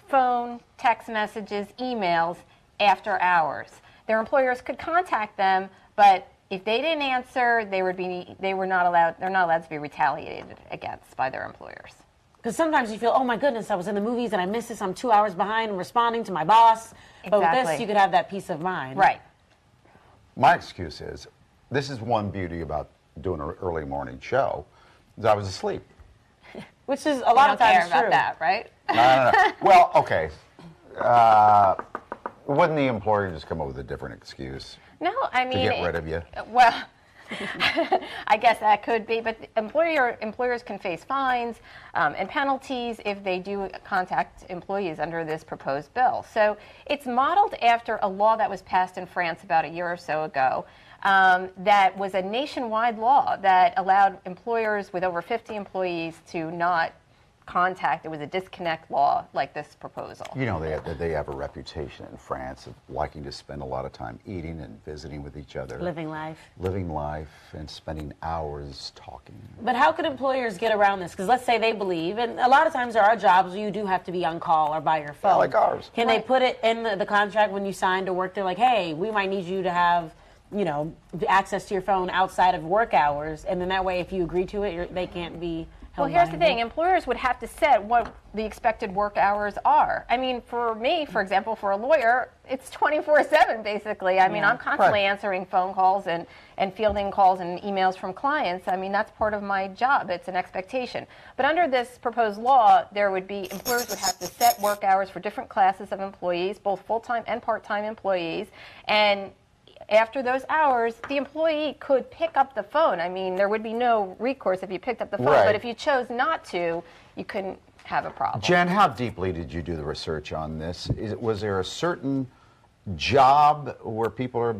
Speaker 14: phone, text messages, emails after hours. Their employers could contact them, but if they didn't answer, they're not allowed to be retaliated against by their employers.
Speaker 4: Because sometimes you feel, oh my goodness, I was in the movies and I missed this. I'm 2 hours behind responding to my boss.
Speaker 14: Exactly.
Speaker 4: But with this, you could have that peace of mind.
Speaker 14: Right.
Speaker 3: My excuse is, this is one beauty about doing an early morning show, is I was asleep.
Speaker 4: Which is a lot of times
Speaker 14: true. About that, right?
Speaker 3: No. Well, okay. Wouldn't the employer just come up with a different excuse?
Speaker 14: No, I mean,
Speaker 3: to get rid of you?
Speaker 14: Well, I guess that could be, but employers can face fines and penalties if they do contact employees under this proposed bill. So it's modeled after a law that was passed in France about a year or so ago that was a nationwide law that allowed employers with over 50 employees to not contact. It was a disconnect law like this proposal.
Speaker 3: You know, they have a reputation in France of liking to spend a lot of time eating and visiting with each other.
Speaker 4: Living life and spending hours talking. But how could employers get around this? Because let's say they believe, and a lot of times there are jobs where you do have to be on call or by your phone.
Speaker 3: Yeah, like ours.
Speaker 4: Can they put it in the contract when you sign to work? They're like, hey, we might need you to have, you know, access to your phone outside of work hours, and then that way if you agree to it, they can't be held.
Speaker 14: Well, here's the thing. Employers would have to set what the expected work hours are. I mean, for me, for example, for a lawyer, it's 24/7 basically. I mean, I'm constantly answering phone calls and fielding calls and emails from clients. I mean, that's part of my job. It's an expectation. But under this proposed law, employers would have to set work hours for different classes of employees, both full-time and part-time employees, and after those hours, the employee could pick up the phone. I mean, there would be no recourse if you picked up the phone, but if you chose not to, you couldn't have a problem.
Speaker 3: Jen, how deeply did you do the research on this? Was there a certain job where people are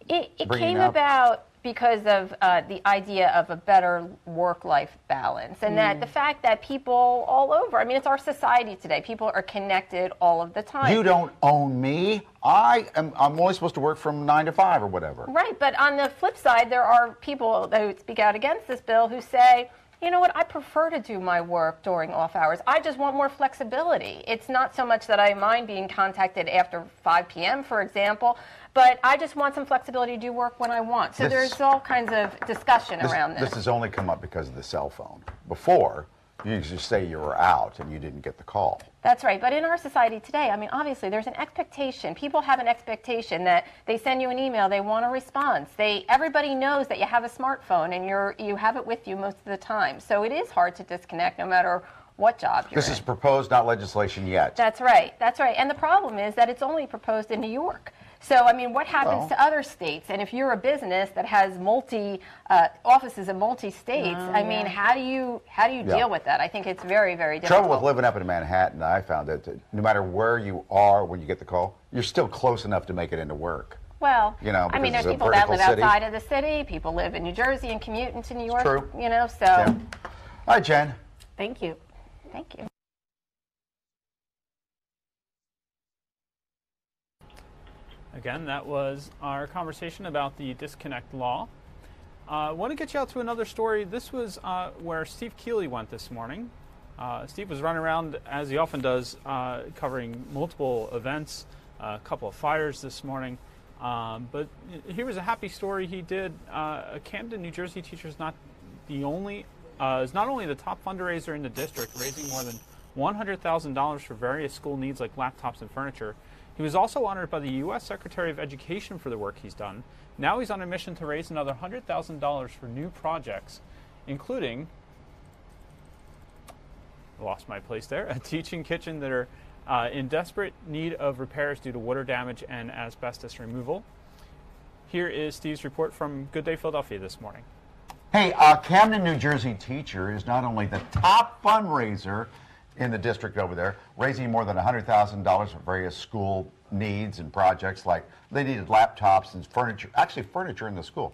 Speaker 14: It came about because of the idea of a better work-life balance, and that the fact that people all over, I mean, it's our society today. People are connected all of the time.
Speaker 3: You don't own me. I'm only supposed to work from 9 to 5 or whatever.
Speaker 14: Right, but on the flip side, there are people who speak out against this bill who say, you know what, I prefer to do my work during off hours. I just want more flexibility. It's not so much that I mind being contacted after 5 p.m., for example, but I just want some flexibility to do work when I want. So there's all kinds of discussion around this.
Speaker 3: This has only come up because of the cell phone. Before, you just say you were out and you didn't get the call.
Speaker 14: That's right. But in our society today, I mean, obviously, there's an expectation. People have an expectation that they send you an email, they want a response. Everybody knows that you have a smartphone and you have it with you most of the time. So it is hard to disconnect no matter what job you're in.
Speaker 3: This is proposed, not legislation yet.
Speaker 14: That's right. That's right. And the problem is that it's only proposed in New York. So, I mean, what happens to other states? And if you're a business that has offices in multi-states, I mean, how do you deal with that? I think it's very, very difficult.
Speaker 3: Trouble with living up in Manhattan, I found that no matter where you are when you get the call, you're still close enough to make it into work.
Speaker 14: Well,
Speaker 3: you know,
Speaker 14: I mean, there's people that live outside of the city. People live in New Jersey and commute into New York.
Speaker 3: True.
Speaker 14: You know, so.
Speaker 3: Yeah. All right, Jen.
Speaker 14: Thank you. Thank you.
Speaker 1: Again, that was our conversation about the disconnect law. I want to get you out to another story. This was where Steve Keeley went this morning. Steve was running around, as he often does, covering multiple events, a couple of fires this morning. But here was a happy story he did. A Camden, New Jersey teacher is not only the top fundraiser in the district, raising more than $100,000 for various school needs like laptops and furniture. He was also honored by the U.S. Secretary of Education for the work he's done. Now he's on a mission to raise another $100,000 for new projects, including, I lost my place there, a teaching kitchen that are in desperate need of repairs due to water damage and asbestos removal. Here is Steve's report from Good Day Philadelphia this morning.
Speaker 3: Hey, a Camden, New Jersey teacher is not only the top fundraiser in the district over there, raising more than $100,000 for various school needs and projects, like they needed laptops and furniture in the school.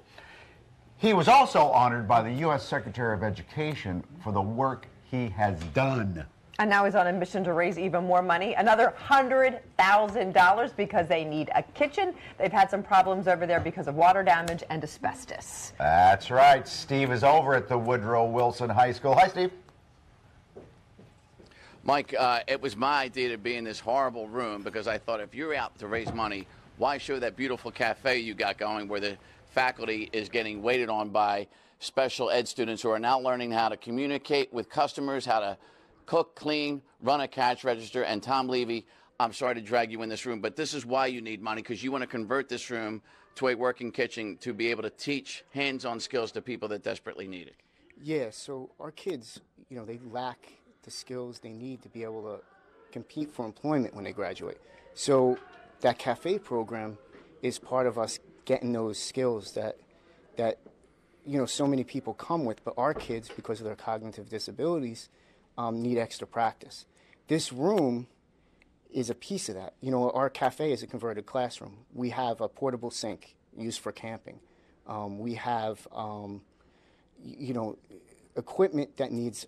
Speaker 3: He was also honored by the U.S. Secretary of Education for the work he has done.
Speaker 15: And now he's on a mission to raise even more money, another $100,000, because they need a kitchen. They've had some problems over there because of water damage and asbestos.
Speaker 3: That's right. Steve is over at the Woodrow Wilson High School. Hi, Steve.
Speaker 16: Mike, it was my idea to be in this horrible room because I thought if you're out to raise money, why show that beautiful cafe you got going where the faculty is getting waited on by special ed students who are now learning how to communicate with customers, how to cook, clean, run a cash register. And Tom Levy, I'm sorry to drag you in this room, but this is why you need money, because you want to convert this room to a working kitchen to be able to teach hands-on skills to people that desperately need it.
Speaker 17: Yeah, so our kids, you know, they lack the skills they need to be able to compete for employment when they graduate. So that cafe program is part of us getting those skills that you know, so many people come with, but our kids, because of their cognitive disabilities, need extra practice. This room is a piece of that. You know, our cafe is a converted classroom. We have a portable sink used for camping. We have, you know, equipment that needs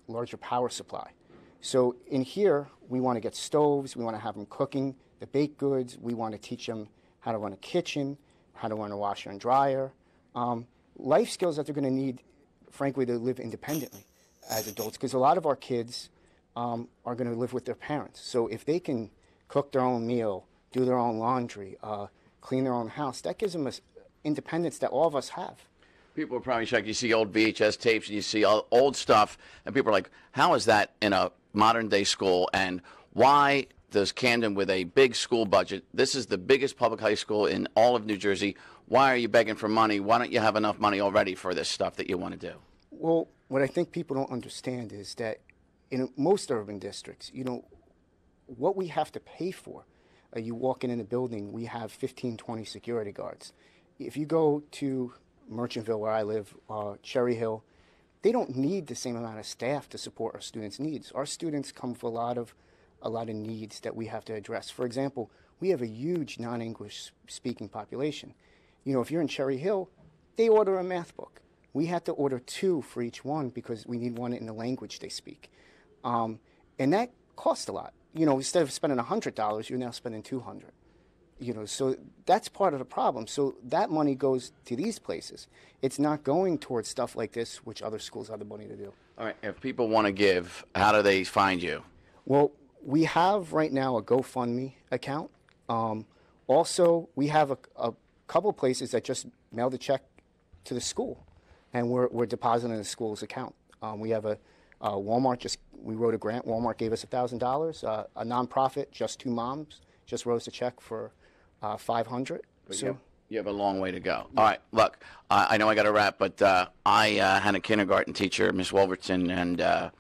Speaker 17: larger power supply. So in here, we want to get stoves. We want to have them cooking the baked goods. We want to teach them how to run a kitchen, how to run a washer and dryer. Life skills that they're going to need, frankly, to live independently as adults, because a lot of our kids are going to live with their parents. So if they can cook their own meal, do their own laundry, clean their own house, that gives them an independence that all of us have.
Speaker 16: People are probably shocked. You see old VHS tapes and you see old stuff, and people are like, how is that in a modern-day school, and why does Camden, with a big school budget, this is the biggest public high school in all of New Jersey, why are you begging for money? Why don't you have enough money already for this stuff that you want to do?
Speaker 17: Well, what I think people don't understand is that in most urban districts, you know, what we have to pay for, you walk in a building, we have 15, 20 security guards. If you go to Merchantville, where I live, Cherry Hill, they don't need the same amount of staff to support our students' needs. Our students come with a lot of needs that we have to address. For example, we have a huge non-English speaking population. You know, if you're in Cherry Hill, they order a math book. We have to order 2 for each one because we need one in the language they speak. And that costs a lot. You know, instead of spending $100, you're now spending $200. You know, so that's part of the problem. So that money goes to these places. It's not going towards stuff like this, which other schools have the money to do.
Speaker 16: All right, if people want to give, how do they find you?
Speaker 17: Well, we have right now a GoFundMe account. Also, we have a couple of places that just mailed a check to the school, and we're depositing in the school's account. We have a Walmart, we wrote a grant. Walmart gave us $1,000. A nonprofit, Just Two Moms, just wrote us a check for $500.
Speaker 16: So you have a long way to go. All right, look, I know I got to wrap, but I had a kindergarten teacher, Miss Wolverton, and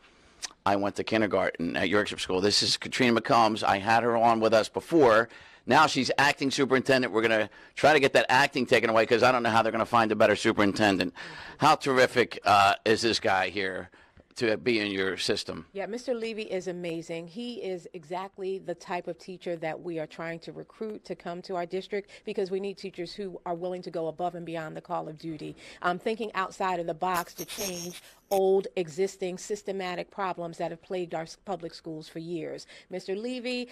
Speaker 16: I went to kindergarten at Yorkshire School. This is Katrina McCombs. I had her on with us before Now she's acting superintendent. We're going to try to get that acting taken away because I don't know how they're going to find a better superintendent. How terrific is this guy here to be in your system?
Speaker 18: Yeah, Mr. Levy is amazing. He is exactly the type of teacher that we are trying to recruit to come to our district because we need teachers who are willing to go above and beyond the call of duty. Thinking outside of the box to change old, existing, systematic problems that have plagued our public schools for years. Mr. Levy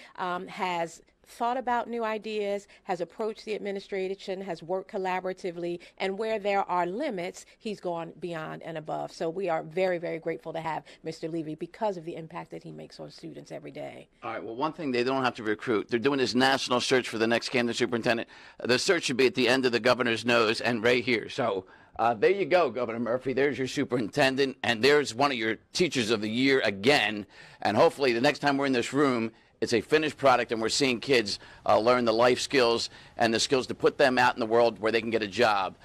Speaker 18: has thought about new ideas, has approached the administration, has worked collaboratively, and where there are limits, he's gone beyond and above. So we are very, very grateful to have Mr. Levy because of the impact that he makes on students every day.
Speaker 16: All right, well, one thing they don't have to recruit. They're doing this national search for the next candidate superintendent. The search should be at the end of the governor's nose and right here. So there you go, Governor Murphy. There's your superintendent, and there's one of your teachers of the year again. And hopefully the next time we're in this room, it's a finished product, and we're seeing kids learn the life skills and the skills to put them out in the world where they can get a job,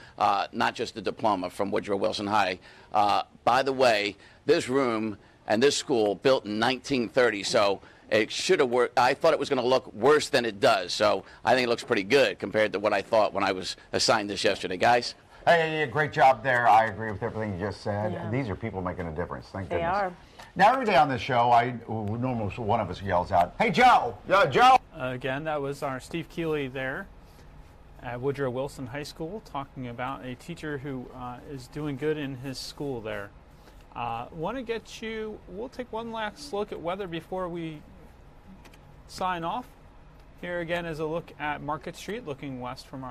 Speaker 16: not just a diploma from Woodrow Wilson High. By the way, this room and this school built in 1930, so it should have worked. I thought it was going to look worse than it does, so I think it looks pretty good compared to what I thought when I was assigned this yesterday. Guys?
Speaker 3: Hey, great job there. I agree with everything you just said. Yeah. These are people making a difference. Thank goodness. They are. Now, every day on this show, normally one of us yells out, "Hey, Joe! Yeah, Joe!"
Speaker 1: Again, that was our Steve Keeley there at Woodrow Wilson High School talking about a teacher who is doing good in his school there. Want to get you, we'll take one last look at weather before we sign off. Here again is a look at Market Street, looking west from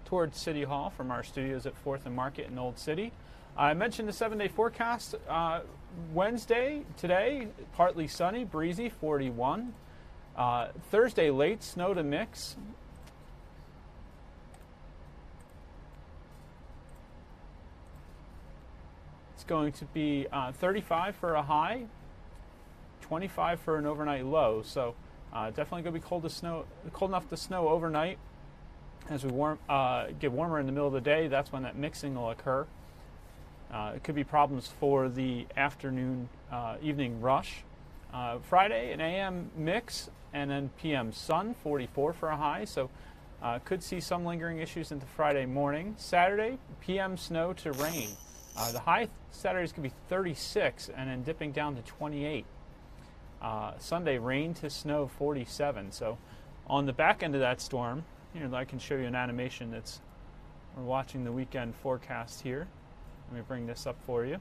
Speaker 1: towards City Hall from our studios at 4th and Market in Old City. I mentioned the 7-day forecast. Wednesday, today, partly sunny, breezy, 41. Thursday, late snow to mix. It's going to be 35 for a high, 25 for an overnight low. So definitely going to be cold enough to snow overnight. As we get warmer in the middle of the day, that's when that mixing will occur. It could be problems for the afternoon, evening rush. Friday, an AM mix, and then PM sun, 44 for a high. So could see some lingering issues into Friday morning. Saturday, PM snow to rain. The high Saturday is going to be 36, and then dipping down to 28. Sunday, rain to snow, 47. So on the back end of that storm, here, I can show you an animation we're watching the weekend forecast here. Let me bring this up for you.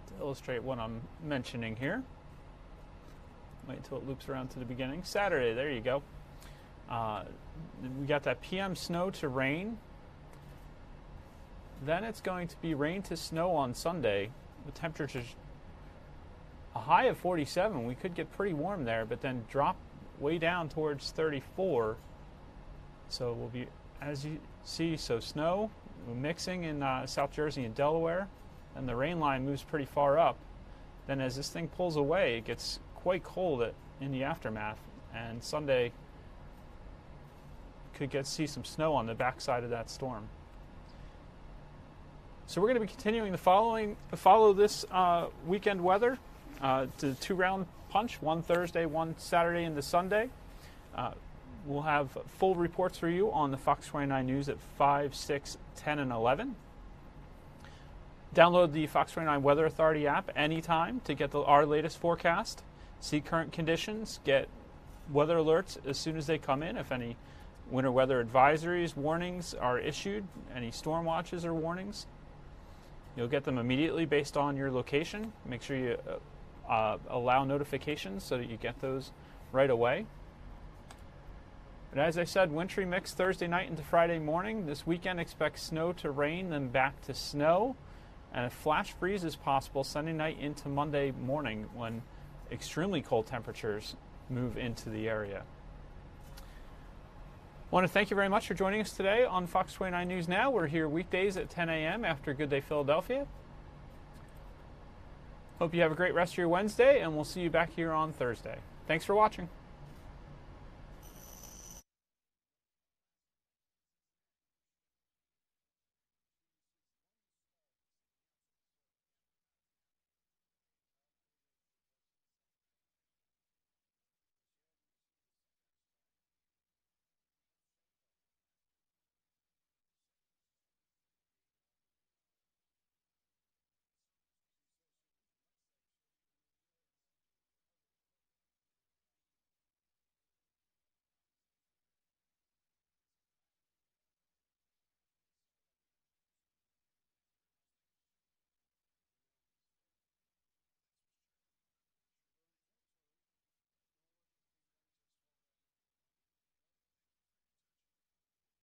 Speaker 1: To illustrate what I'm mentioning here. Wait until it loops around to the beginning. Saturday, there you go. We got that PM snow to rain. Then it's going to be rain to snow on Sunday. The temperatures, a high of 47. We could get pretty warm there, but then drop way down towards 34. So we'll be, as you see, so snow mixing in South Jersey and Delaware, and the rain line moves pretty far up. Then as this thing pulls away, it gets quite cold in the aftermath, and Sunday could see some snow on the backside of that storm. So we're going to be continuing to follow this weekend weather to 2-round punch, one Thursday, one Saturday into Sunday. We'll have full reports for you on the Fox 29 News at 5, 6, 10, and 11. Download the Fox 29 Weather Authority app anytime to get our latest forecast. See current conditions, get weather alerts as soon as they come in. If any winter weather advisories, warnings are issued, any storm watches or warnings, you'll get them immediately based on your location. Make sure you allow notifications so that you get those right away. But as I said, wintry mix Thursday night into Friday morning. This weekend, expect snow to rain, then back to snow. And a flash freeze is possible Sunday night into Monday morning when extremely cold temperatures move into the area. I want to thank you very much for joining us today on Fox 29 News Now. We're here weekdays at 10 a.m. after Good Day Philadelphia. Hope you have a great rest of your Wednesday, and we'll see you back here on Thursday. Thanks for watching.